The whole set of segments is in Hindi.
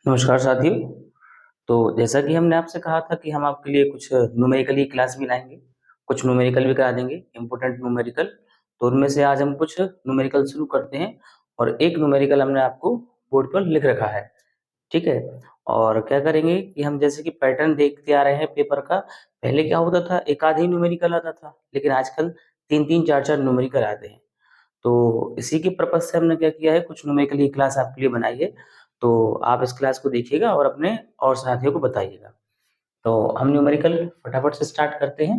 नमस्कार साथियों। तो जैसा कि हमने आपसे कहा था कि हम आपके लिए कुछ न्यूमेरिकली क्लास भी लाएँगे, कुछ न्यूमेरिकल भी करा देंगे, इम्पोर्टेंट न्यूमेरिकल। तो उनमें से आज हम कुछ न्यूमेरिकल शुरू करते हैं और एक न्यूमेरिकल हमने आपको बोर्ड पर लिख रखा है, ठीक है? और क्या करेंगे कि हम जैसे कि पैटर्न देखते आ रहे हैं पेपर का, पहले क्या होता था, एक आध ही न्यूमेरिकल आता था, लेकिन आजकल 3-3 4-4 न्यूमेरिकल आते हैं। तो इसी के पर्पज़ से हमने क्या किया है, कुछ न्यूमेरिकल की क्लास आपके लिए बनाई है। तो आप इस क्लास को देखिएगा और अपने और साथियों को बताइएगा। तो हम न्यूमेरिकल फटाफट से स्टार्ट करते हैं।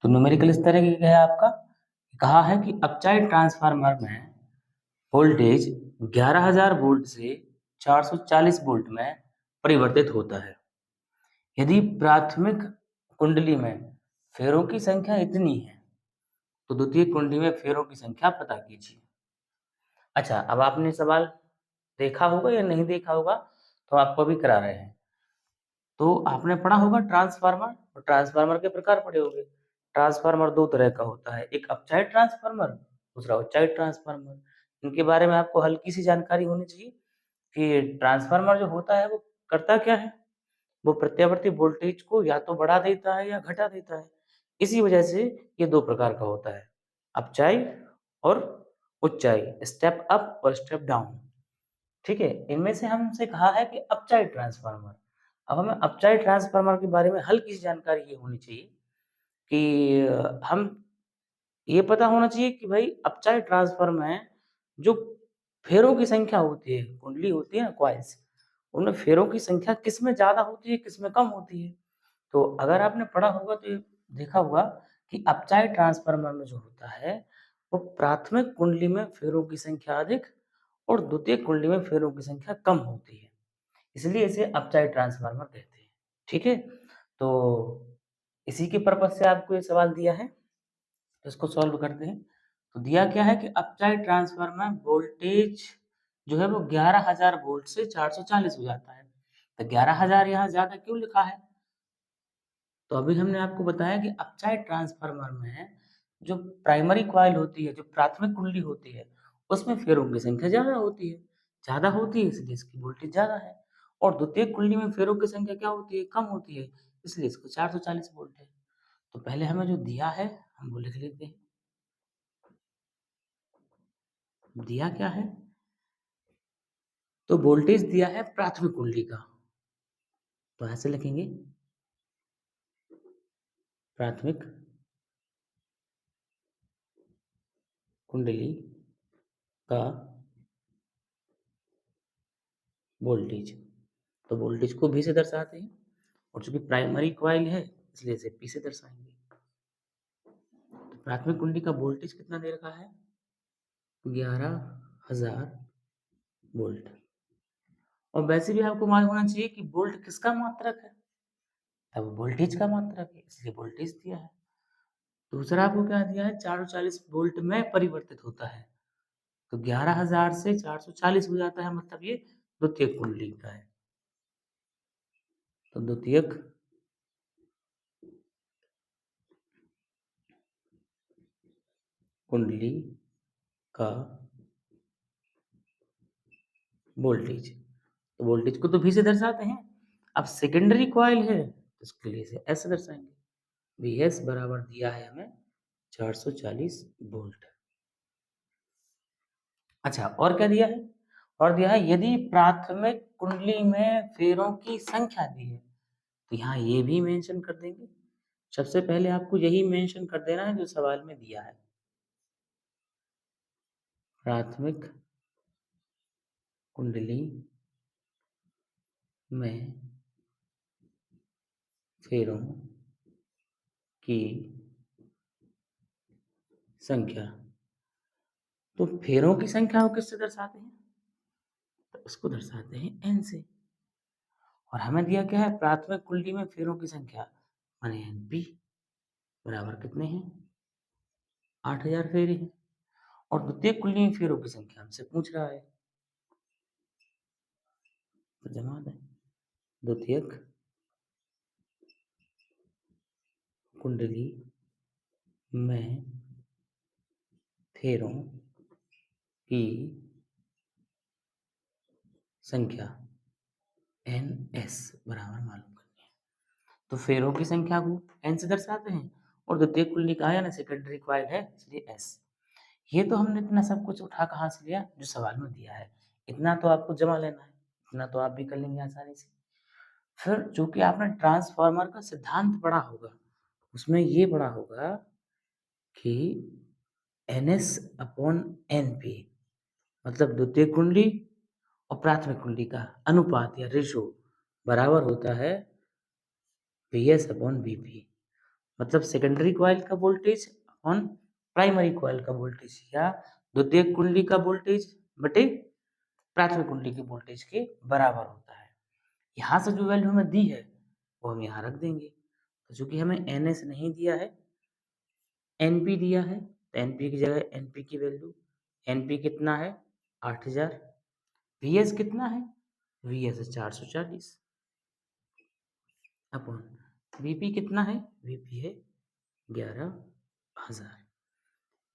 तो न्यूमेरिकल इस तरह का है आपका, कहा है कि अपचाइड ट्रांसफार्मर में वोल्टेज 11,000 वोल्ट से 440 वोल्ट में परिवर्तित होता है। यदि प्राथमिक कुंडली में फेरों की संख्या इतनी है, तो द्वितीयक कुंडली में फेरों की संख्या पता कीजिए। अच्छा, अब आपने सवाल देखा होगा या नहीं देखा होगा, तो आपको अभी करा रहे हैं। तो आपने पढ़ा होगा ट्रांसफार्मर और ट्रांसफार्मर के प्रकार पढ़े होंगे। ट्रांसफार्मर 2 तरह का होता है, एक अपचाइड ट्रांसफार्मर, दूसरा उच्चाइड ट्रांसफार्मर। इनके बारे में आपको हल्की-सी जानकारी होनी चाहिए कि ट्रांसफार्मर जो होता है वो करता क्या है? वो प्रत्यावर्ती वोल्टेज को या तो बढ़ा देता है या घटा देता है। इसी वजह से ये 2 प्रकार का होता है, अपचाई और उच्चाई, स्टेप अप और स्टेप डाउन। ठीक है? इनमें से हमसे कहा है कि अपचाइड ट्रांसफार्मर। अब हमें अपचाइड ट्रांसफार्मर के बारे में हल्की-सी जानकारी ये होनी चाहिए कि हम ये पता होना चाहिए कि भाई अपचाइड ट्रांसफार्मर में जो फेरों की संख्या होती है, कुंडली होती है ना कॉइल्स, उनमें फेरों की संख्या किसमें ज़्यादा होती है, किसमें कम होती है। तो अगर आपने पढ़ा होगा तो ये देखा होगा कि अपचाइड ट्रांसफार्मर में जो होता है, वो प्राथमिक कुंडली में फेरों की संख्या अधिक और द्वितीयक कुंडली में फेरों की संख्या कम होती है। इसलिए इसे अपचाइड ट्रांसफार्मर कहते हैं। ठीक है? तो इसी के पर्पज़ से आपको ये सवाल दिया है, तो इसको सॉल्व करते हैं। तो दिया क्या है कि अपचाइड ट्रांसफार्मर में वोल्टेज जो है वो 11,000 वोल्ट से 440 हो जाता है। तो 11,000 यहाँ ज़्यादा क्यों लिखा है? तो अभी हमने आपको बताया कि अपचाइड ट्रांसफार्मर में जो प्राइमरी कॉइल होती है, जो प्राथमिक कुंडली होती है, उसमें फेरों की संख्या ज़्यादा होती है। ज़्यादा होती है इसलिए इसकी वोल्टेज ज़्यादा है और द्वितीयक कुंडली में फेरों की संख्या क्या होती है? कम होती है, इसलिए इसको 440 वोल्ट है। तो पहले हमें जो दिया है, हम वो लिख लेते हैं। दिया क्या है? तो वोल्टेज दिया है प्राथमिक कुंडली का। तो ऐसे लिखेंगे, प्राथमिक कुंडली का वोल्टेज। तो वोल्टेज को V से दर्शाते हैं और चूंकि प्राइमरी कॉइल है इसलिए इसे P से दर्शाएंगे। तो प्राथमिक कुंडली का वोल्टेज कितना दे रखा है? 11,000 वोल्ट। और वैसे भी आपको मालूम होना चाहिए कि वोल्ट किसका मात्रक है? अब वोल्टेज का मात्रक है इसलिए वोल्टेज दिया है। दूसरा आपको क्या दिया है? 440 वोल्ट में परिवर्तित होता है। तो 11,000 से 440 हो जाता है, मतलब ये द्वितीयक कुंडली का है। तो द्वितीयक कुंडली का वोल्टेज। तो वोल्टेज को तो V से दर्शाते हैं। अब सेकेंडरी कॉइल है तो इसके लिए इसे S से दर्शाएंगे। Vs बराबर दिया है हमें 440 वोल्ट। अच्छा, और क्या दिया है? और दिया है यदि प्राथमिक कुंडली में फेरों की संख्या दी है, तो यहाँ ये भी मेंशन कर देंगे। सबसे पहले आपको यही मेंशन कर देना है जो सवाल में दिया है। प्राथमिक कुंडली में फेरों की संख्या। तो फेरों की संख्या को किससे दर्शाते हैं? तो उसको दर्शाते हैं n से। और हमें दिया क्या है? प्राथमिक कुंडली में फेरों की संख्या माने Np बराबर कितने हैं? 8,000 फेरे हैं। और द्वितीयक कुंडली में फेरों की संख्या हमसे पूछ रहा है, तो जमा दें। द्वितीयक कुंडली में फेरों की संख्या। NS बराबर मालूम करनी है। तो फेरों की संख्या को N से दर्शाते हैं और द्वितीयक कुंडली का है ना सेकेंडरी कॉइल है इसलिए S। ये तो हमने इतना सब कुछ उठा कहाँ से लिया जो सवाल में दिया है। इतना तो आपको जमा लेना है, इतना तो आप भी कर लेंगे आसानी से। फिर जो कि आपने ट्रांसफार्मर का सिद्धांत पढ़ा होगा उसमें ये पढ़ा होगा कि NS अपॉन NP मतलब द्वितीयक कुंडली और प्राथमिक कुंडली का अनुपात या रेशो बराबर होता है VS अपॉन VP मतलब सेकेंडरी कॉइल का वोल्टेज अपॉन प्राइमरी कॉइल का वोल्टेज या द्वितीयक कुंडली का वोल्टेज बटे प्राथमिक कुंडली के वोल्टेज के बराबर होता है। यहाँ से जो वैल्यू हमें दी है वो हम यहाँ रख देंगे। तो चूंकि हमें NS नहीं दिया है NP दिया है तो NP की जगह NP की वैल्यू NP कितना है 8000, VS कितना है VS 440 अपॉन VP कितना है VP है 11000।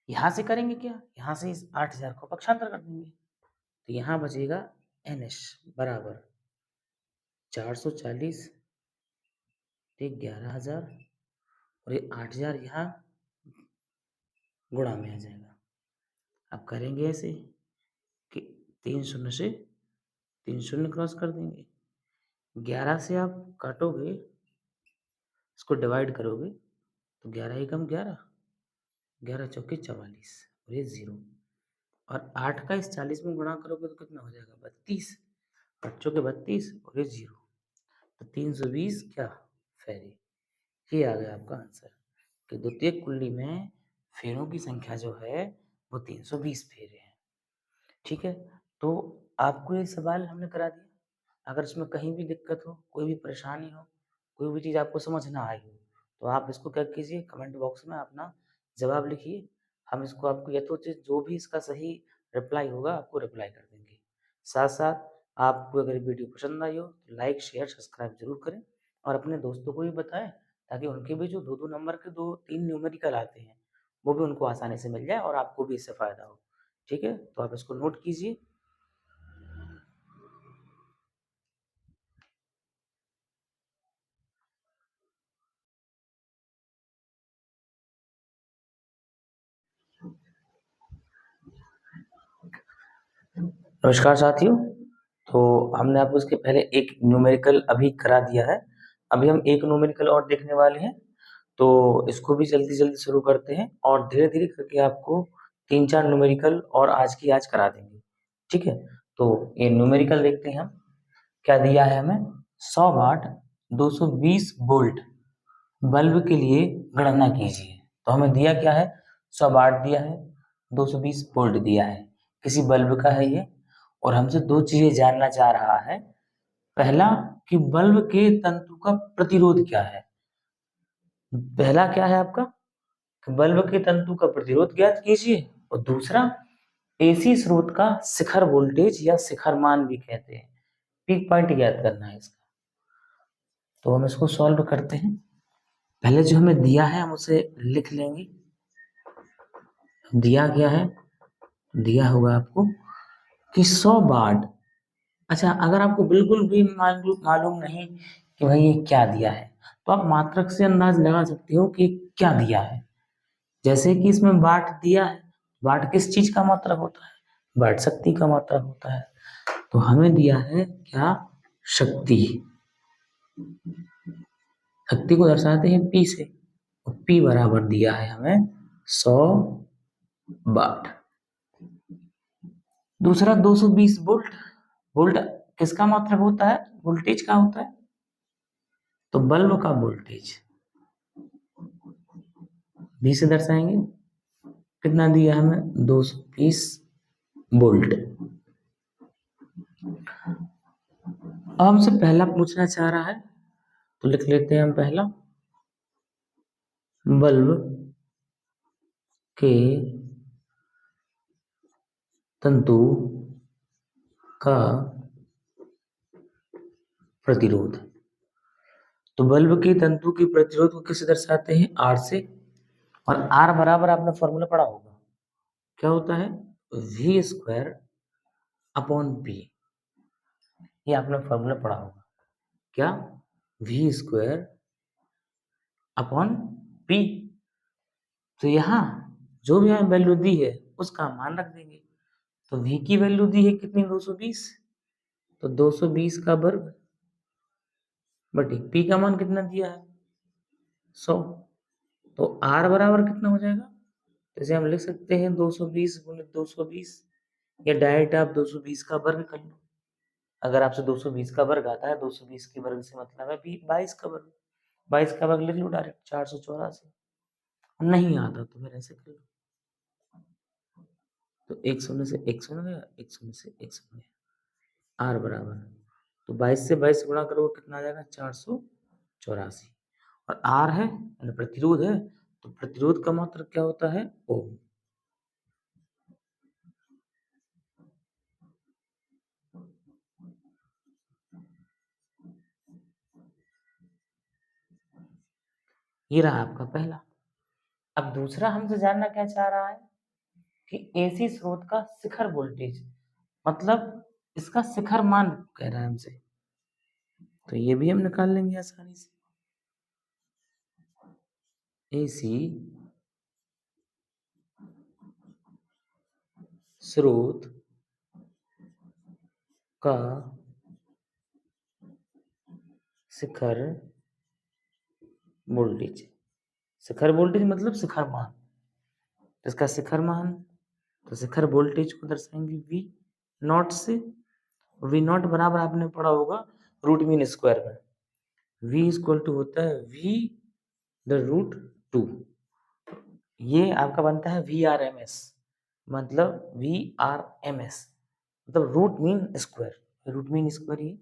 यहाँ से करेंगे क्या, यहाँ से इस 8000 को पक्षांतर कर देंगे तो यहाँ बचेगा NS बराबर 440 ठीक 11000 और ये 8000 यहाँ गुणा में आ जाएगा। अब करेंगे ऐसे कि 3 शून्य से 3 शून्य क्रॉस कर देंगे 11 से आप काटोगे इसको डिवाइड करोगे तो 11 एकम 11 11 चौके 44 और ये 0 और 8 का इस 40 में गुणा करोगे तो कितना हो जाएगा 32 8 चौके 32 और ये 0 तो 320 क्या फेरे। ये आ गया आपका आंसर कि द्वितीयक कुंडली में फेरों की संख्या जो है वो 320 फेरे हैं। ठीक है, तो आपको ये सवाल हमने करा दिया। अगर इसमें कहीं भी दिक्कत हो, कोई भी परेशानी हो, कोई भी चीज़ आपको समझ ना आई हो तो आप इसको क्या कीजिए कमेंट बॉक्स में अपना जवाब लिखिए। हम इसको आपको यथोचित जो भी इसका सही रिप्लाई होगा आपको रिप्लाई कर देंगे। साथ साथ आपको अगर वीडियो पसंद आई हो तो लाइक शेयर सब्सक्राइब जरूर करें और अपने दोस्तों को भी बताएं ताकि उनके भी जो 2-2 नंबर के 2-3 न्यूमेरिकल आते हैं वो भी उनको आसानी से मिल जाए और आपको भी इससे फ़ायदा हो। ठीक है, तो आप इसको नोट कीजिए। नमस्कार साथियों, तो हमने आपको इसके पहले एक न्यूमेरिकल अभी करा दिया है। अभी हम एक न्यूमेरिकल और देखने वाले हैं तो इसको भी जल्दी-जल्दी शुरू करते हैं और धीरे-धीरे करके आपको 3-4 न्यूमेरिकल और आज की आज करा देंगे। ठीक है, तो ये न्यूमेरिकल देखते हैं हम। क्या दिया है हमें 100 वाट 220 वोल्ट बल्ब के लिए गणना कीजिए। तो हमें दिया क्या है 100 वाट दिया है 220 वोल्ट दिया है, किसी बल्ब का है ये और हमसे दो चीजें जानना चाह रहा है। पहला कि बल्ब के तंतु का प्रतिरोध क्या है। पहला क्या है आपका कि बल्ब के तंतु का प्रतिरोध ज्ञात कीजिए और दूसरा एसी स्रोत का शिखर वोल्टेज या शिखर मान भी कहते हैं, पीक पॉइंट ज्ञात करना है इसका। तो हम इसको सॉल्व करते हैं। पहले जो हमें दिया है हम उसे लिख लेंगे। दिया क्या है, दिया होगा आपको कि 100 वाट। अच्छा, अगर आपको बिल्कुल भी मालूम नहीं कि भाई ये क्या दिया है तो आप मात्रक से अंदाज लगा सकते हो कि क्या दिया है। जैसे कि इसमें वाट दिया है, वाट किस चीज का मात्रक होता है, वाट शक्ति का मात्रक होता है। तो हमें दिया है क्या शक्ति, शक्ति को दर्शाते हैं P से, P बराबर दिया है हमें 100 वाट। दूसरा 220 वोल्ट, वोल्ट किसका मात्रक होता है, वोल्टेज का होता है। तो बल्ब का वोल्टेज V से दर्शाएंगे, कितना दिया हमें 220 वोल्ट। अब हमसे पहला पूछना चाह रहा है तो लिख लेते हैं हम पहला, बल्ब के तंतु का प्रतिरोध। तो बल्ब के तंतु के प्रतिरोध को किससे दर्शाते हैं R से, और R बराबर आपने फॉर्मूला पढ़ा होगा क्या होता है V स्क्वायर अपॉन P, ये आपने फॉर्मूला पढ़ा होगा। क्या, v स्क्वायर अपॉन p। तो यहाँ जो भी हमें वैल्यू दी है उसका मान रख देंगे। तो v की वैल्यू दी है कितनी, 220, तो 220 का वर्ग बटे p का मान कितना दिया है, 100। तो r बराबर कितना हो जाएगा, जैसे हम लिख सकते हैं 220 गुणित 220, या डायरेक्ट आप 220 का वर्ग कर लो। अगर आपसे 220 का वर्ग आता है, 220 के वर्ग से मतलब है 22 का वर्ग, 22 का वर्ग लिख लो डायरेक्ट, 484। नहीं आता तो फिर ऐसे कर लो, तो एक शून्य से एक शून्य गया, एक शून्य से एक शून्य गया, आर बराबर, तो 22 से 22 गुणा करोगे कितना आ जाएगा, 484। और आर है यानी प्रतिरोध है, तो प्रतिरोध का मात्रक क्या होता है, ओम। ये रहा आपका पहला। अब दूसरा हमसे जानना क्या चाह रहा है कि एसी स्रोत का शिखर वोल्टेज, मतलब इसका शिखर मान कह रहा है हमसे, तो ये भी हम निकाल लेंगे आसानी से। एसी स्रोत का शिखर वोल्टेज, शिखर वोल्टेज मतलब शिखर मान, इसका शिखर मान, तो शिखर वोल्टेज को दर्शाएंगे वी नॉट से। वी नॉट बराबर आपने पढ़ा होगा रूट मीन स्क्वायर में, वी इक्वल टू होता है वी द रूट 2। ये आपका बनता है वी आर एम एस, मतलब वी आर एम एस मतलब root mean square, root mean square ये,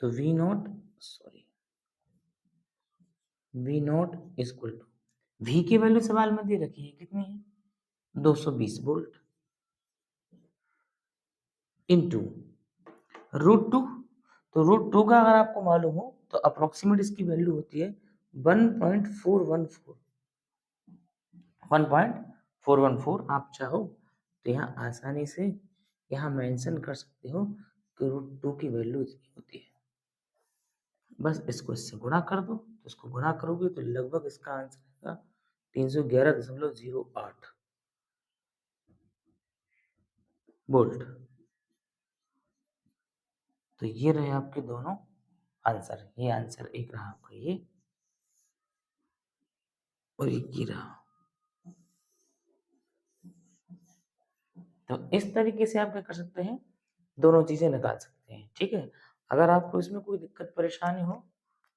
तो V not equal to, V की वैल्यू सवाल में दे रखी है कितनी है, 220 वोल्ट इनटू रूट 2। तो रूट 2 का अगर आपको मालूम हो तो अप्रोक्सीमेट इसकी वैल्यू होती है 1.414। आप चाहो तो यहाँ आसानी से यहाँ मेंशन कर सकते हो कि रूट 2 की वैल्यू इतनी होती है। बस इसको इससे गुणा कर दो, तो इसको गुणा करोगे तो लगभग इसका आंसर आएगा 311.08 वोल्ट। तो ये रहे आपके दोनों आंसर, ये आंसर एक रहा आपका ये, और एक ये रहा। तो इस तरीके से आप क्या कर सकते हैं, दोनों चीजें निकाल सकते हैं। ठीक है, अगर आपको इसमें कोई दिक्कत परेशानी हो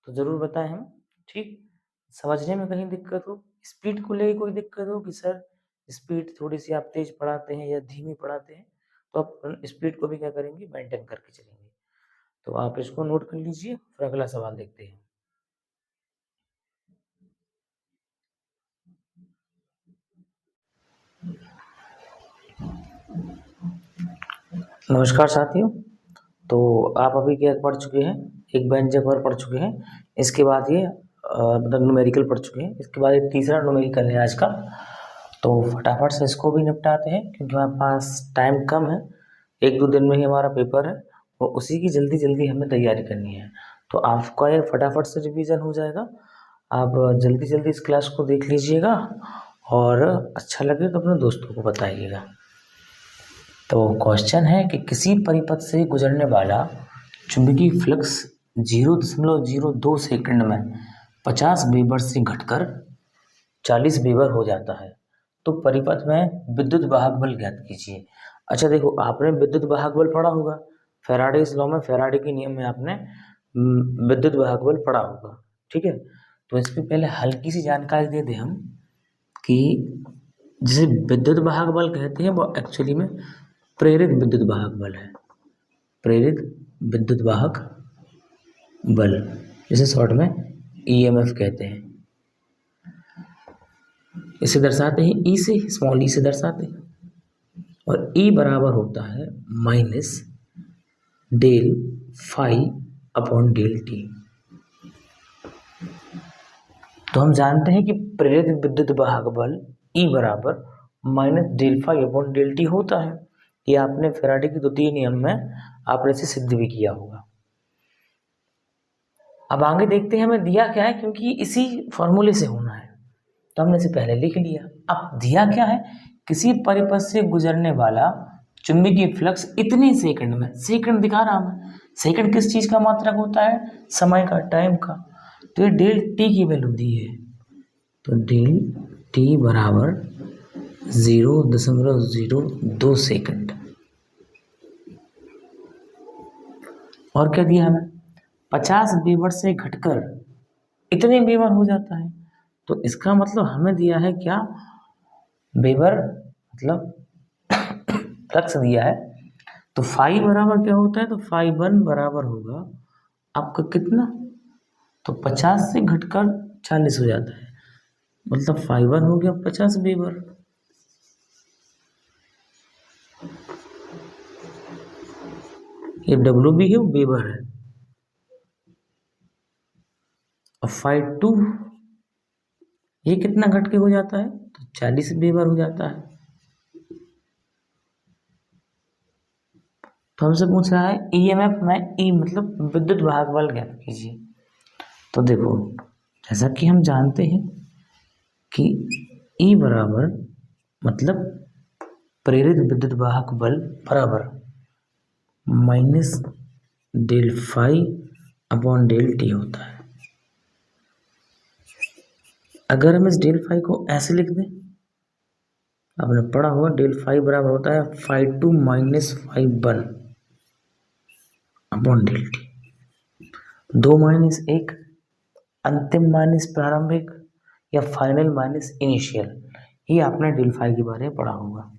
तो जरूर बताएं हम, ठीक, समझने में कहीं दिक्कत हो, स्पीड को लेकर कोई दिक्कत हो कि सर स्पीड थोड़ी सी आप तेज पढ़ाते हैं या धीमी पढ़ाते हैं, तो आप स्पीड को भी क्या करेंगे, मेंटेन करके चलेंगे। तो आप इसको नोट कर लीजिए, फिर अगला सवाल देखते हैं। नमस्कार साथियों, तो आप अभी क्या पढ़ चुके हैं, एक व्यंजक और पढ़ चुके हैं, इसके बाद ये मतलब न्यूमेरिकल पढ़ चुके हैं, इसके बाद एक तीसरा न्यूमेरिकल है आज का। तो फटाफट से इसको भी निपटाते हैं क्योंकि हमारे पास टाइम कम है, 1-2 दिन में ही हमारा पेपर है और उसी की जल्दी जल्दी हमें तैयारी करनी है। तो आपका ये फटाफट से रिवीजन हो जाएगा, आप जल्दी जल्दी इस क्लास को देख लीजिएगा और अच्छा लगे तो अपने दोस्तों को बताइएगा। तो क्वेश्चन है कि किसी परिपथ से गुजरने वाला चुंबकीय फ्लक्स 0.02 सेकंड में 50 वेबर से घटकर 40 वेबर हो जाता है, तो परिपथ में विद्युत वाहक बल ज्ञात कीजिए। अच्छा देखो, आपने विद्युत वाहक बल पढ़ा होगा, फैराडेज लॉ में, फैराडे के नियम में आपने विद्युत वाहक बल पढ़ा होगा। ठीक है, तो इसके पहले हल्की सी जानकारी दे दें हम कि जिसे विद्युत वाहक बल कहते हैं वो एक्चुअली में प्रेरित विद्युत वाहक बल है, प्रेरित विद्युत वाहक बल, जिसे शॉर्ट में ईएमएफ कहते हैं। इसे दर्शाते हैं ई से, स्मॉल ई से दर्शाते हैं, और ई बराबर होता है minus del phi upon del t. तो हम जानते हैं कि प्रेरित विद्युत वाहक बल ई बराबर minus del phi upon del t होता है। ये आपने फैराडे के द्वितीय नियम में आपने इसे सिद्ध भी किया होगा। अब आगे देखते हैं हमें दिया क्या है, क्योंकि इसी फॉर्मूले से होना है तो हमने इसे पहले लिख लिया। अब दिया क्या है, किसी परिपथ से गुजरने वाला चुंबकीय फ्लक्स इतने सेकंड में, सेकंड दिखा रहा हूं, सेकंड किस चीज का मात्रक होता है, समय का, टाइम का। तो ये डेल टी की वैल्यू दी है, तो डेल टी बराबर 0.02 सेकंड। और क्या दिया हमें, 50 वेबर से घटकर इतने वेबर हो जाता है। तो इसका मतलब हमें दिया है क्या, वेबर मतलब फ्लक्स दिया है। तो फाई बराबर क्या होता है, तो फाई 1 बराबर होगा आपका कितना, तो 50 से घटकर 40 हो जाता है, मतलब फाई 1 हो गया 50 वेबर। ये डब्ल्यू भी है, वेबर है। और फाई 2 ये कितना घट के हो जाता है, तो 40 वेबर हो जाता है। तो हमसे पूछ रहा है ईएमएफ में ई मतलब विद्युत वाहक बल ज्ञात कीजिए। तो देखो, जैसा कि हम जानते हैं कि ई बराबर मतलब प्रेरित विद्युत वाहक बल बराबर minus del phi upon del t होता है। अगर हम इस डेल फाई को ऐसे लिख दें, आपने पढ़ा होगा डेल फाई बराबर होता है phi 2 minus phi 1 upon del t. 2 minus 1 अंतिम माइनस प्रारंभिक या फाइनल माइनस इनिशियल, ये आपने डेल फाई के बारे में पढ़ा होगा।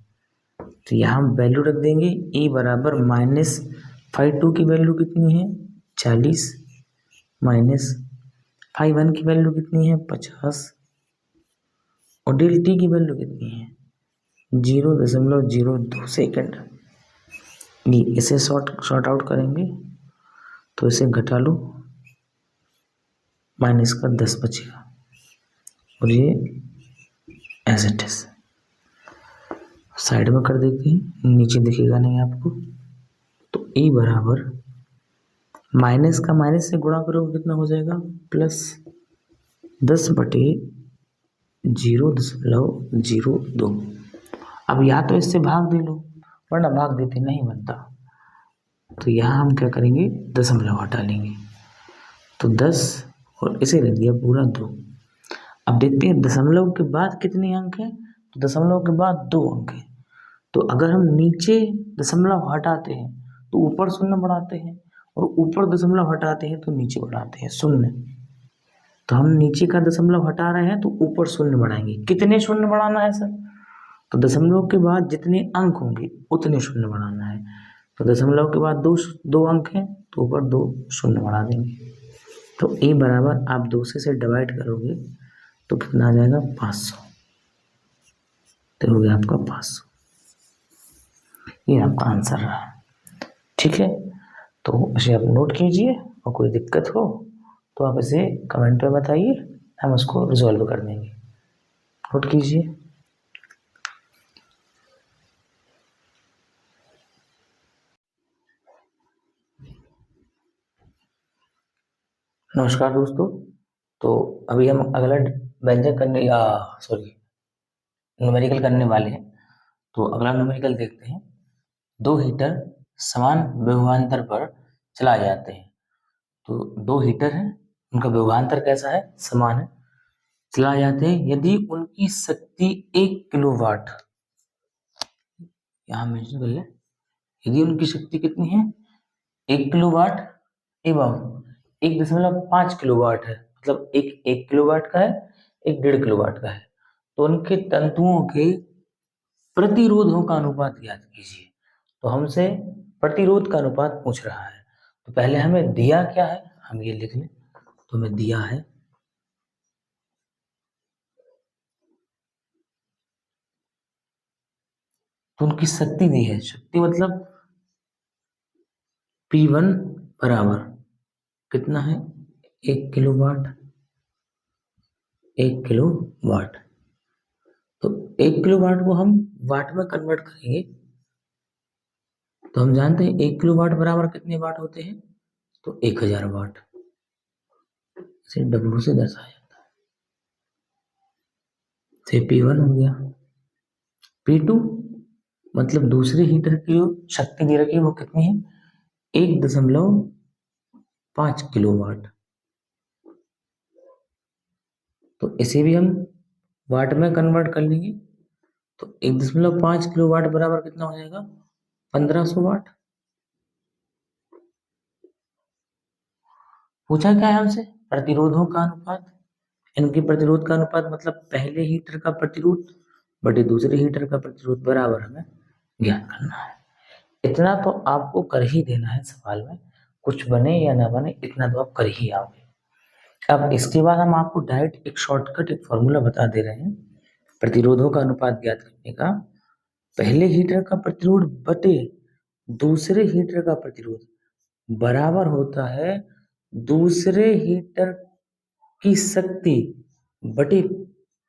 तो यहाँ हम वैल्यू रख देंगे, ई बराबर माइनस फाई 2 की वैल्यू कितनी है 40 माइनस फाई 1 की वैल्यू कितनी है 50 और डेल टी की वैल्यू कितनी है 0.02 सेकंड। ये इसे शॉर्ट आउट करेंगे तो इसे घटा लो, माइनस का 10 बचेगा और ये एज इट इज साइड में कर देते हैं, नीचे दिखेगा नहीं आपको। तो ई बराबर माइनस का माइनस से गुणा करोगे कितना हो जाएगा प्लस 10/0.02। अब या तो इससे भाग दे लो, वरना भाग देते नहीं बनता। तो यहाँ हम क्या करेंगे, दशमलव हटा लेंगे, तो 10 और इसे रख दिया पूरा 2। अब देखते हैं दशमलव के बाद कितने अंक हैं, तो दशमलव के बाद 2 अंक हैं। तो अगर हम नीचे दशमलव हटाते हैं तो ऊपर शून्य बढ़ाते हैं, और ऊपर दशमलव हटाते हैं तो नीचे बढ़ाते हैं शून्य। तो हम नीचे का दशमलव हटा रहे हैं तो ऊपर शून्य बढ़ाएंगे। कितने शून्य बढ़ाना है सर, तो दशमलव के बाद जितने अंक होंगे उतने शून्य बढ़ाना है। तो दशमलव के बाद दो अंक हैं तो ऊपर 2 शून्य बढ़ा देंगे। तो ए बराबर आप 2 से डिवाइड करोगे तो कितना आ जाएगा 500। तो हो गया आपका 500, ये आपका आंसर रहा। ठीक है, तो इसे आप नोट कीजिए और कोई दिक्कत हो तो आप इसे कमेंट में बताइए, हम उसको रिजॉल्व कर देंगे। नोट कीजिए। नमस्कार दोस्तों, तो अभी हम अगला व्यंजक करने या न्यूमेरिकल करने वाले हैं। तो अगला न्यूमेरिकल देखते हैं। 2 हीटर समान विभवांतर पर चलाए जाते हैं। तो 2 हीटर हैं, उनका विभवांतर कैसा है, समान है, चलाए जाते हैं यदि उनकी शक्ति 1 किलोवाट, यहाँ मेंशन कर ले, यदि उनकी शक्ति कितनी है 1 किलोवाट एवं 1.5 किलोवाट है, मतलब एक किलोवाट का है, एक 1.5 किलोवाट का है, तो उनके तंतुओं के प्रतिरोधों का अनुपात ज्ञात कीजिए। तो हमसे प्रतिरोध का अनुपात पूछ रहा है। तो पहले हमें दिया क्या है, हम ये लिख लें। तो हमें दिया है तो उनकी शक्ति दी है, शक्ति मतलब P1 बराबर कितना है 1 किलोवाट, 1 किलोवाट। तो 1 किलोवाट को हम वाट में कन्वर्ट करेंगे तो हम जानते हैं 1 किलोवाट बराबर कितने वाट होते हैं, तो 1000 वाट। इसे W से दर्शाया जाता है। तो P1 हो गया। P2 मतलब दूसरे हीटर की जो शक्ति दे रखी है वो कितनी है, 1.5 किलोवाट। तो इसे भी हम वाट में कन्वर्ट कर लेंगे, तो 1.5 किलोवाट बराबर कितना हो जाएगा, 1500 वाट। पूछा क्या है हमसे, प्रतिरोधों का अनुपात। इनके प्रतिरोध का अनुपात मतलब पहले हीटर का प्रतिरोध बटे दूसरे हीटर का प्रतिरोध बराबर हमें ज्ञात करना है। इतना तो आपको कर ही देना है सवाल में, कुछ बने या ना बने इतना तो आप कर ही आओगे। अब इसके बाद हम आपको डायरेक्ट एक शॉर्टकट एक फॉर्मूला बता दे रहे हैं प्रतिरोधों का अनुपात ज्ञात करने का। पहले हीटर का प्रतिरोध बटे दूसरे हीटर का प्रतिरोध बराबर होता है दूसरे हीटर की शक्ति बटे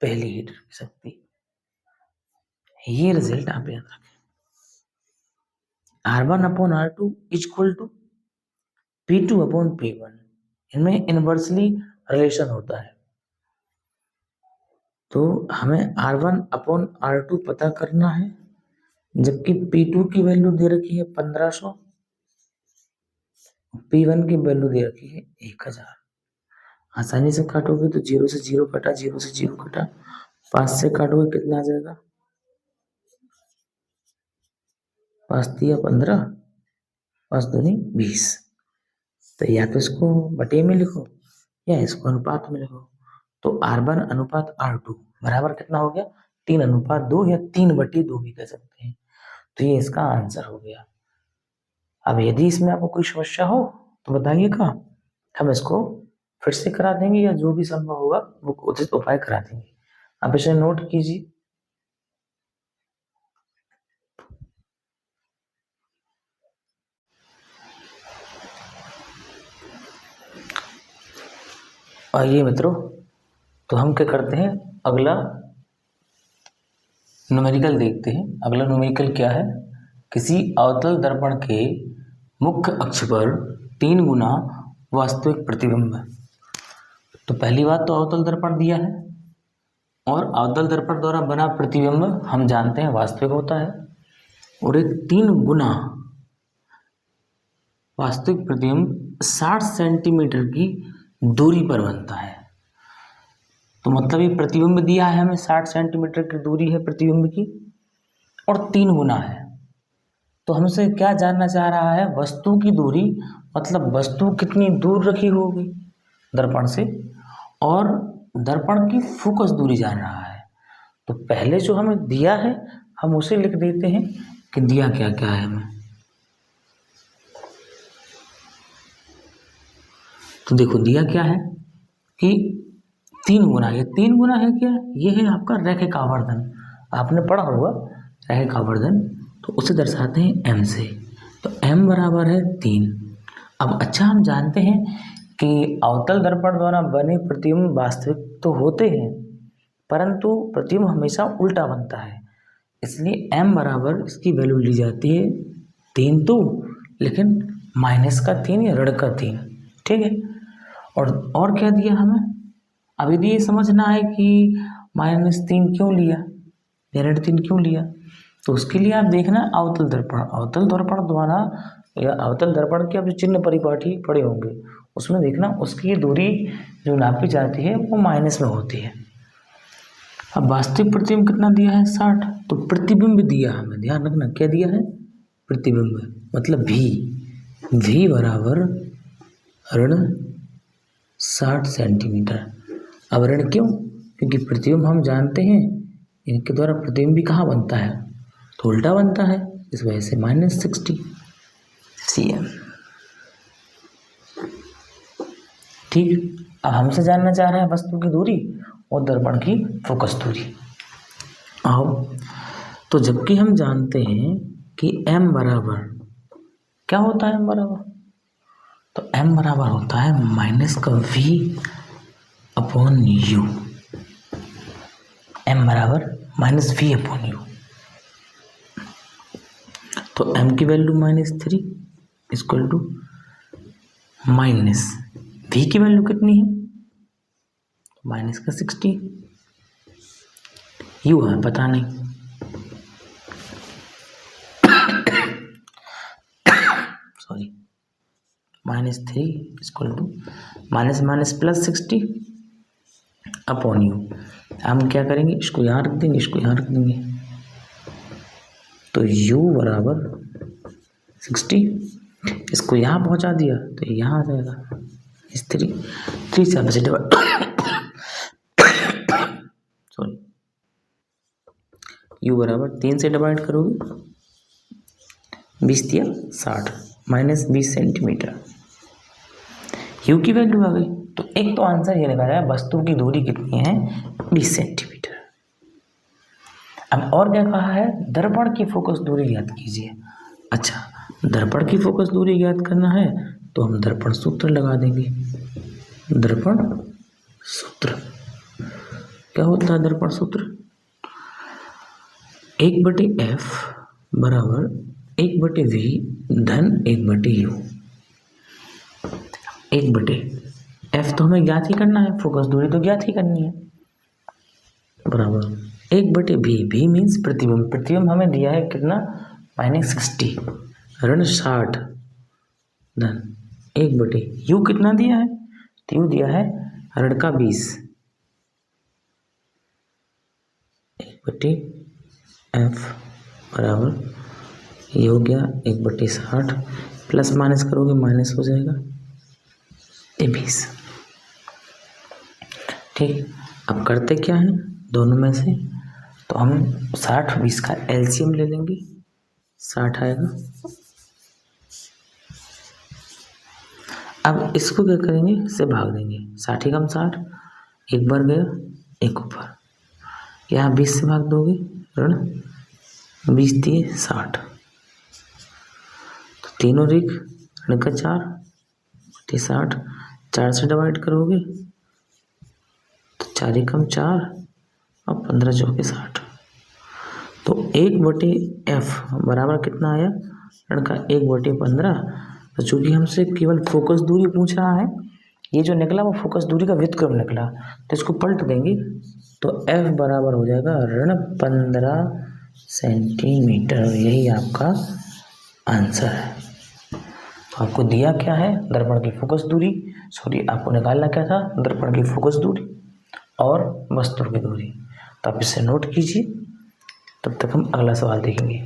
पहले हीटर की शक्ति। ये रिजल्ट आप याद रखें। R1/R2 इक्वल टू P2/P1, इनमें इनवर्सली रिलेशन होता है। तो हमें R1/R2 पता करना है, जबकि P2 की वैल्यू दे रखी है 1500, P1 की वैल्यू दे रखी है 1000। आसानी से काटोगे तो 0 से 0 कटा, 0 से 0 कटा, 5 से काटोगे कितना आ जाएगा, 5 दिया 15, 5 दूनी 20। तो या तो इसको बटे में लिखो या इसको अनुपात में लिखो। तो R1/R2 बराबर कितना हो गया, 3:2 या 3/2 भी कह सकते हैं। तो ये इसका आंसर हो गया। अब यदि इसमें आपको कोई समस्या हो तो बताइएगा, हम इसको फिर से करा देंगे या जो भी संभव होगा वो उचित उपाय करा देंगे। आप इसे नोट कीजिए। आइए मित्रों, तो हम क्या करते हैं, अगला न्यूमेरिकल देखते हैं। अगला न्यूमेरिकल क्या है, किसी अवतल दर्पण के मुख्य अक्ष पर 3 गुना वास्तविक प्रतिबिंब। तो पहली बात तो अवतल दर्पण दिया है और अवतल दर्पण द्वारा बना प्रतिबिंब हम जानते हैं वास्तविक होता है, और एक 3 गुना वास्तविक प्रतिबिंब 60 सेंटीमीटर की दूरी पर बनता है। तो मतलब ये प्रतिबिंब दिया है हमें 60 सेंटीमीटर की दूरी है प्रतिबिंब की और 3 गुना है। तो हमसे क्या जानना चाह रहा है, वस्तु की दूरी, मतलब वस्तु कितनी दूर रखी होगी दर्पण से, और दर्पण की फोकस दूरी जान रहा है। तो पहले जो हमें दिया है हम उसे लिख देते हैं कि दिया क्या क्या है हमें। तो देखो दिया क्या है कि 3 गुना, ये 3 गुना है क्या, ये है आपका रैखिक आवर्धन। आपने पढ़ा होगा रैखिक आवर्धन, तो उसे दर्शाते हैं m से। तो m बराबर है 3। अब अच्छा हम जानते हैं कि अवतल दर्पण द्वारा बने प्रतिबिंब वास्तविक तो होते हैं, परंतु प्रतिबिंब हमेशा उल्टा बनता है, इसलिए m बराबर इसकी वैल्यू ली जाती है 3 तो, लेकिन -3 या ऋण का 3, ठीक है। और क्या दिया हमें, अब यदि ये समझना है कि -3 क्यों लिया या ऋण 3 क्यों लिया, तो उसके लिए आप देखना अवतल दर्पण द्वारा या अवतल दर्पण के अब जो चिन्ह परिपाटी पड़े होंगे उसमें देखना उसकी दूरी जो नापी जाती है वो माइनस में होती है। अब वास्तविक प्रतिबिंब कितना दिया है 60, तो प्रतिबिंब दिया हमें, ध्यान रखना क्या दिया है, प्रतिबिंब मतलब v बराबर ऋण 60 सेंटीमीटर। अब ऋण क्यों, क्योंकि प्रतिबिंब हम जानते हैं इनके द्वारा प्रतिबिंब भी कहाँ बनता है, तो उल्टा बनता है, इस वजह से -60 cm। ठीक, अब हमसे जानना चाह रहे हैं वस्तु की दूरी और दर्पण की फोकस दूरी। आओ, तो जबकि हम जानते हैं कि m बराबर क्या होता है, m बराबर, तो m बराबर होता है -v/u, m बराबर -v/u। तो m की value -3 equal to minus v की वैल्यू कितनी है माइनस का 60, यू है पता नहीं, sorry, -3 equal to minus minus plus 60 upon u. हम क्या करेंगे, इसको यहाँ रख देंगे, इसको यहाँ रख देंगे, तो u बराबर 60, इसको यहाँ पहुँचा दिया तो यहाँ आ जाएगा इस 3 से आप इसे डिवाइड सॉरी, u बराबर 3 से डिवाइड करोगे 20 दिया 60 माइनस 20 सेंटीमीटर, u की वैल्यू आ गई। तो एक तो आंसर ये निकाला है वस्तु की दूरी कितनी है, 20 सेंटीमीटर। अब और क्या कहा है, दर्पण की फोकस दूरी ज्ञात कीजिए। अच्छा, दर्पण की फोकस दूरी ज्ञात करना है तो हम दर्पण सूत्र लगा देंगे। दर्पण सूत्र क्या होता है, दर्पण सूत्र 1/f बराबर 1/v धन 1/u। 1/f तो हमें ज्ञात ही करना है, फोकस दूरी तो ज्ञात ही करनी है, बराबर 1/v, v मीन्स प्रतिबिंब। प्रतिबिंब हमें दिया है कितना, -60 ऋण 60 धन 1/u कितना दिया है, तो u दिया है ऋण का 20, 1/f बराबर ये हो गया 1/60, प्लस माइनस करोगे माइनस हो जाएगा, ये 20। ठीक, अब करते क्या है दोनों में से, तो हम 60-20 का एलसीएम ले लेंगे, 60 आएगा। अब इसको क्या करेंगे, इससे भाग देंगे, 60 कम 60, एक बार गया एक ऊपर, यहाँ 20 से भाग दोगे, ऋण 20 दिए 60, तो तीनों रिक ऋण का 4 60, 4 से डिवाइड करोगे तो 4 एकम 4 और 15 चौके 60, तो 1/f बराबर कितना आया, ऋण का 1/15। तो चूंकि हमसे केवल फोकस दूरी पूछ रहा है, ये जो निकला वो फोकस दूरी का व्युत्क्रम निकला, तो इसको पलट देंगे तो f बराबर हो जाएगा ऋण 15 सेंटीमीटर। यही आपका आंसर है। तो आपको दिया क्या है, दर्पण की फोकस दूरी, सॉरी आपको निकालना क्या था, दर्पण की फोकस दूरी और वस्तु की दूरी। तो आप इसे नोट कीजिए, तब तक हम अगला सवाल देखेंगे।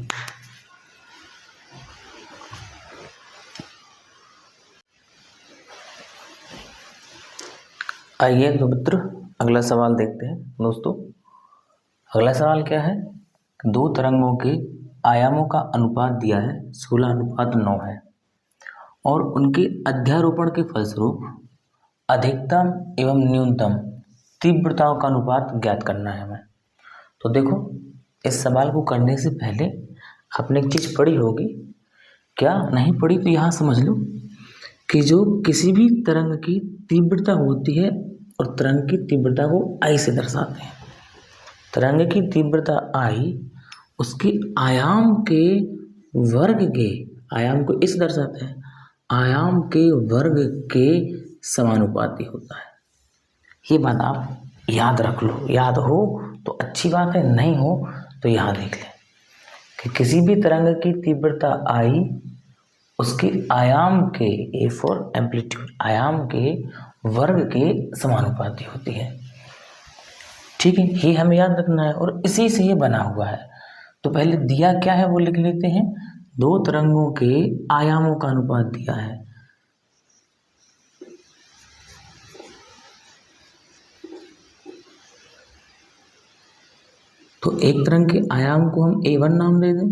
आइए तो मित्र अगला सवाल देखते हैं। दोस्तों अगला सवाल क्या है, दो तरंगों के आयामों का अनुपात दिया है 16:9 है और उनके अध्यारोपण के फलस्वरूप अधिकतम एवं न्यूनतम तीव्रताओं का अनुपात ज्ञात करना है हमें। तो देखो, इस सवाल को करने से पहले आपने एक चीज़ पढ़ी होगी, क्या नहीं पढ़ी तो यहाँ समझ लो कि जो किसी भी तरंग की तीव्रता होती है और तरंग की तीव्रता को आई से दर्शाते हैं। तरंग की तीव्रता आई उसके आयाम के वर्ग के, आयाम को इस दर्शाते हैं, आयाम के वर्ग के समानुपाती होता है। ये बात आप याद रख लो, याद हो तो अच्छी बात है, नहीं हो तो यहाँ देख लें कि किसी भी तरंग की तीव्रता आई उसके आयाम के, ए फॉर एम्पलीट्यूड, आयाम के वर्ग के समानुपाती होती है। ठीक है, ये हमें याद रखना है और इसी से ये बना हुआ है। तो पहले दिया क्या है वो लिख लेते हैं, दो तरंगों के आयामों का अनुपात दिया है। तो एक तरंग के आयाम को हम A1 नाम दे दें,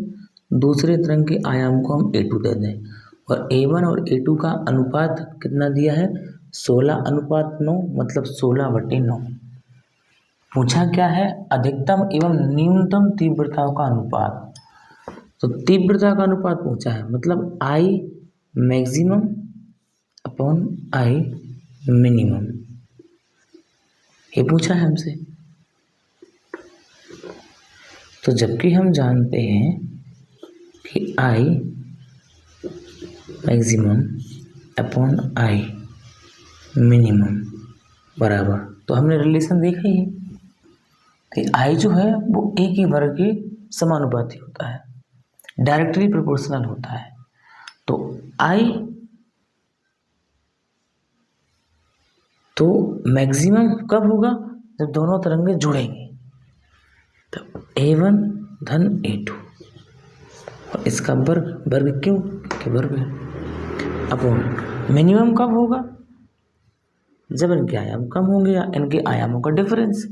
दूसरे तरंग के आयाम को हम A2 दे दें, और A1 और A2 का अनुपात कितना दिया है, 16:9, मतलब 16/9। पूछा क्या है, अधिकतम एवं न्यूनतम तीव्रताओं का अनुपात। तो तीव्रता का अनुपात पूछा है, मतलब I maximum upon I minimum, ये पूछा है हमसे। तो जबकि हम जानते हैं कि I maximum upon I minimum बराबर, तो हमने रिलेशन देखा ही है कि I जो है वो A की वर्ग के समानुपाती होता है, डायरेक्टली प्रोपोर्शनल होता है। तो I तो मैक्सिमम कब होगा, जब दोनों तरंगे जुड़ेंगे, तब A1 धन A2, और इसका वर्ग क्यों के वर्ग है, अपॉन मिनिमम कब होगा, जब इनके आयाम कम होंगे या इनके आयामों का डिफरेंस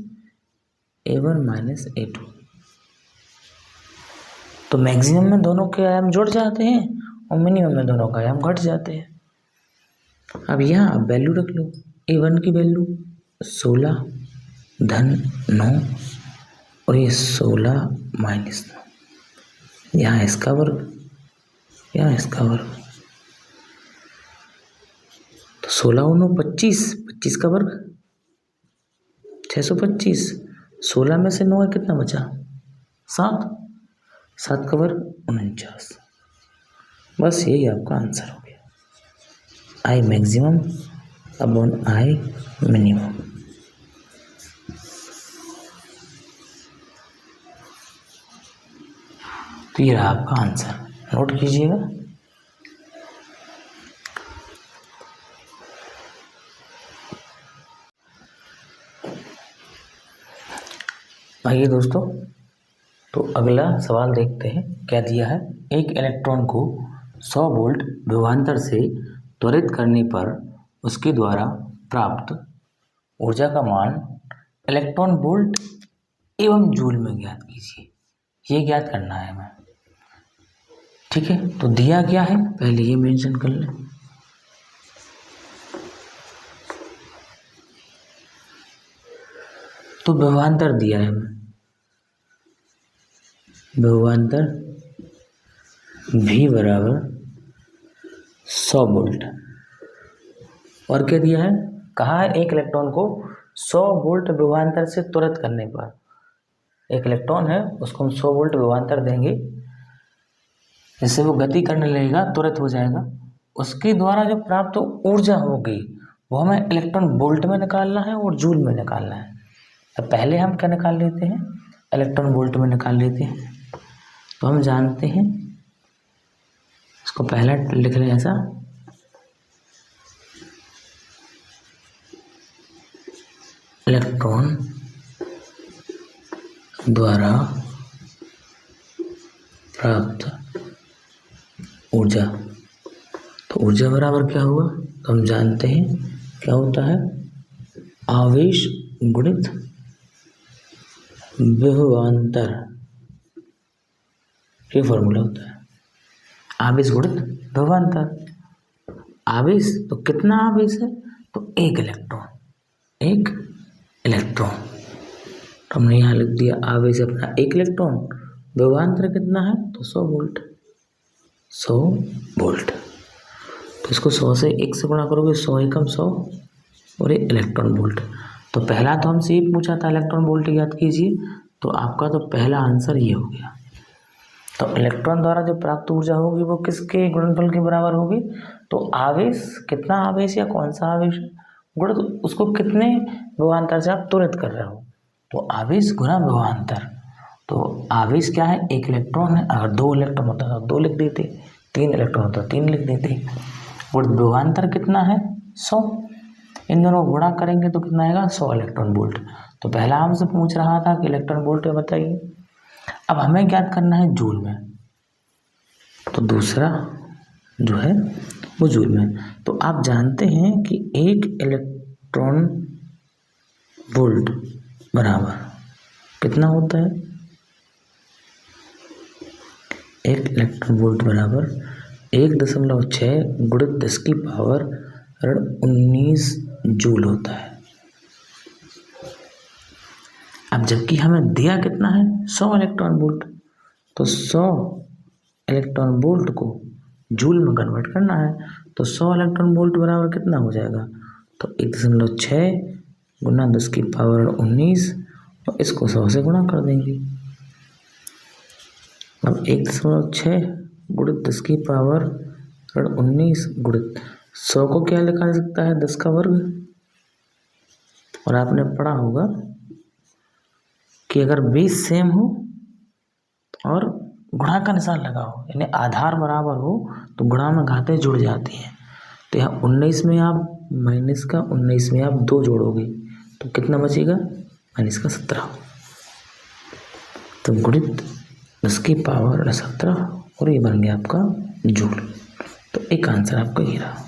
A1 माइनस A2। तो मैक्सिमम में दोनों के आयाम जुड़ जाते हैं और मिनिमम में दोनों का आयाम घट जाते हैं। अब यहाँ आप वैल्यू रख लो, A1 की वैल्यू 16 धन 9 और ये 16 माइनस 9, यहाँ इसका वर्ग, यहाँ इसका वर्ग, तो 16 और 9 25, 25 का वर्ग 625, 16 में से 9 कितना बचा 7, 7 का वर्ग 49। बस यही आपका आंसर हो गया, I maximum upon I minimum. तो ये रहा आपका आंसर, नोट कीजिएगा। आइए दोस्तों, तो अगला सवाल देखते हैं क्या दिया है। एक इलेक्ट्रॉन को 100 वोल्ट विभवांतर से त्वरित करने पर उसके द्वारा प्राप्त ऊर्जा का मान इलेक्ट्रॉन वोल्ट एवं जूल में ज्ञात कीजिए। ये ज्ञात करना है हमें, ठीक है। तो दिया क्या है पहले ये मेंशन कर लें। तो विभवांतर दिया है हमें, विभवांतर V बराबर 100 वोल्ट, और क्या दिया है, कहा है एक इलेक्ट्रॉन को 100 वोल्ट विभवांतर से त्वरित करने पर, एक इलेक्ट्रॉन है उसको हम 100 वोल्ट विभवांतर देंगे, जिससे वो गति करने लगेगा, त्वरित हो जाएगा, उसके द्वारा जो प्राप्त ऊर्जा होगी वो हमें इलेक्ट्रॉन वोल्ट में निकालना है और जूल में निकालना है। तो पहले हम क्या निकाल लेते हैं, इलेक्ट्रॉन वोल्ट में निकाल लेते हैं। तो हम जानते हैं, इसको पहला लिख लें ऐसा, इलेक्ट्रॉन द्वारा प्राप्त ऊर्जा। तो ऊर्जा बराबर क्या हुआ, तो हम जानते हैं क्या होता है, आवेश गुणित विभवांतर, ये फॉर्मूला होता है, आवेश गुणित विभवांतर। आवेश तो कितना आवेश है, तो एक इलेक्ट्रॉन, एक इलेक्ट्रॉन, तो हमने यहाँ लिख दिया आवेश अपना एक इलेक्ट्रॉन, विभवांतर कितना है, तो 100 वोल्ट, 100 वोल्ट। तो इसको 100 से 1 से गुणा करोगे, 100 एकम 100 और ये इलेक्ट्रॉन वोल्ट। तो पहला तो हमसे ये पूछा था इलेक्ट्रॉन वोल्ट याद कीजिए, तो आपका तो पहला आंसर ये हो गया। तो इलेक्ट्रॉन द्वारा जो प्राप्त ऊर्जा होगी वो किसके गुणनफल के बराबर होगी, तो आवेश, कितना आवेश या कौन सा आवेश गुणित उसको कितने विभवांतर से आप त्वरित कर रहे हो, तो आवेश गुणा विभवांतर। तो आवेश क्या है, एक इलेक्ट्रॉन है, अगर 2 इलेक्ट्रॉन होता तो 2 लिख देते, 3 इलेक्ट्रॉन होता 3 लिख देते, और विभवांतर कितना है 100, इन दोनों को गुणा करेंगे तो कितना आएगा 100 इलेक्ट्रॉन वोल्ट। तो पहला हमसे पूछ रहा था कि इलेक्ट्रॉन वोल्ट में बताइए, अब हमें ज्ञात करना है जूल में, तो दूसरा जो है वो जूल में। तो आप जानते हैं कि एक इलेक्ट्रॉन वोल्ट बराबर कितना होता है, एक इलेक्ट्रॉन वोल्ट बराबर 1.6 गुणित 10 की पावर 19 जूल होता है। अब जबकि हमें दिया कितना है 100 इलेक्ट्रॉन वोल्ट, तो 100 इलेक्ट्रॉन वोल्ट को जूल में कन्वर्ट करना है, तो 100 इलेक्ट्रॉन वोल्ट बराबर कितना हो जाएगा, तो 1.6 गुना 10 की पावर 19 और इसको 100 से गुणा कर देंगे। अब 1.6 गुणित 10 की पावर 19 गुणित 100 को क्या लिखा जा सकता है, 10 का वर्ग, और आपने पढ़ा होगा कि अगर बेस सेम हो और गुणा का निशान लगा हो, यानी आधार बराबर हो, तो गुणा में घातें जुड़ जाती हैं। तो यहाँ 19 में आप माइनस का 19 में आप 2 जोड़ोगे तो कितना बचेगा, माइनस का 17। तो गुणित 10 की पावर 17 और ये बन गया आपका जूल। तो एक आंसर आपका ये रहा।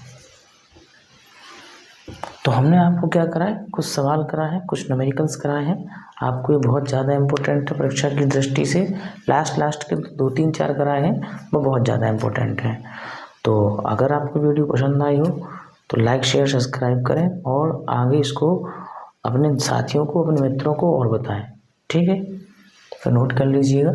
तो हमने आपको क्या कराया, कुछ सवाल कराए हैं, कुछ न्यूमेरिकल्स कराए हैं। आपको ये बहुत ज़्यादा इम्पोर्टेंट है परीक्षा की दृष्टि से। लास्ट के 2-3-4 कराए हैं, वो बहुत ज़्यादा इम्पोर्टेंट हैं। तो अगर आपको वीडियो पसंद आई हो तो लाइक शेयर सब्सक्राइब करें और आगे इसको अपने साथियों को, अपने मित्रों को और बताएं। ठीक है, तो नोट कर लीजिएगा।